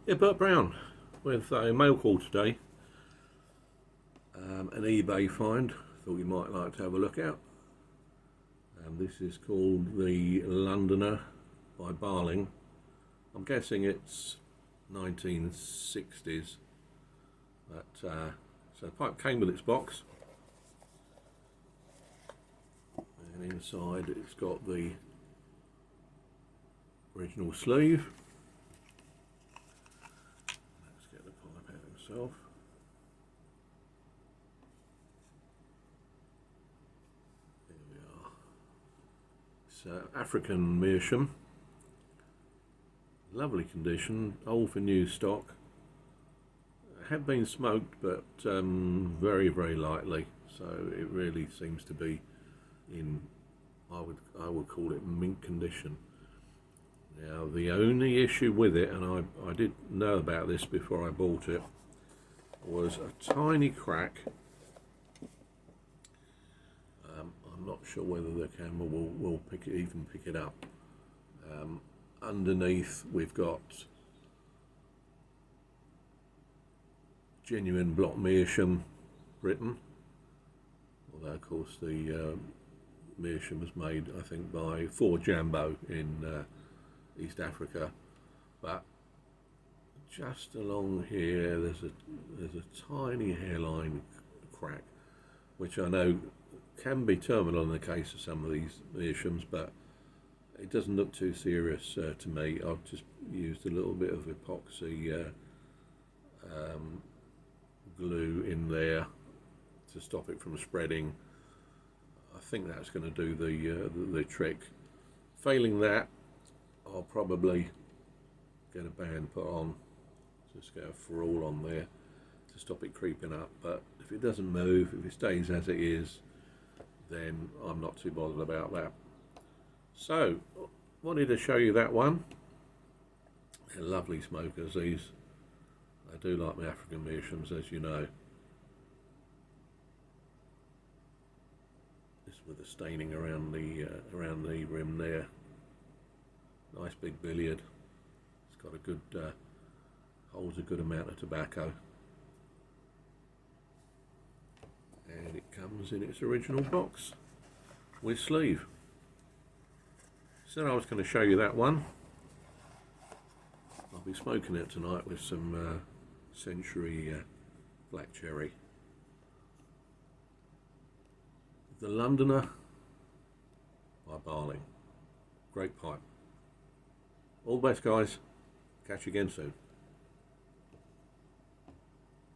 Yeah, Bert Brown with a mail call today. An eBay find. Thought you might like to have a look at. This is called the Londoner by Barling. I'm guessing it's 1960s. But so the pipe came with its box, and inside it's got the original sleeve. Let's get the pipe out himself. Here we are. It's African meerschaum. Lovely condition, old for new stock. Had been smoked, but very, very lightly. So it really seems to be in, I would call it mint condition. Now the only issue with it, and I did know about this before I bought it, was a tiny crack. I'm not sure whether the camera will pick it up. Underneath we've got genuine block meerschaum Britain, although of course the meerschaum was made, I think, by Jambo in East Africa. But just along here there's a tiny hairline crack, which I know can be terminal in the case of some of these meerschaums, but it doesn't look too serious to me. I've just used a little bit of epoxy glue in there to stop it from spreading. I think that's going to do the trick. Failing that, I'll probably get a band put on, just get a ferrule on there to stop it creeping up. But if it doesn't move, if it stays as it is, then I'm not too bothered about that. So, wanted to show you that one. They're lovely smokers, these. I do like my African meerschaums, as you know. This with the staining around the rim there. Nice big billiard. It's got a good holds a good amount of tobacco, and it comes in its original box with sleeve. Said I was going to show you that one. I'll be smoking it tonight with some Century Black Cherry. The Londoner by Barling. Great pipe. All the best, guys. Catch you again soon.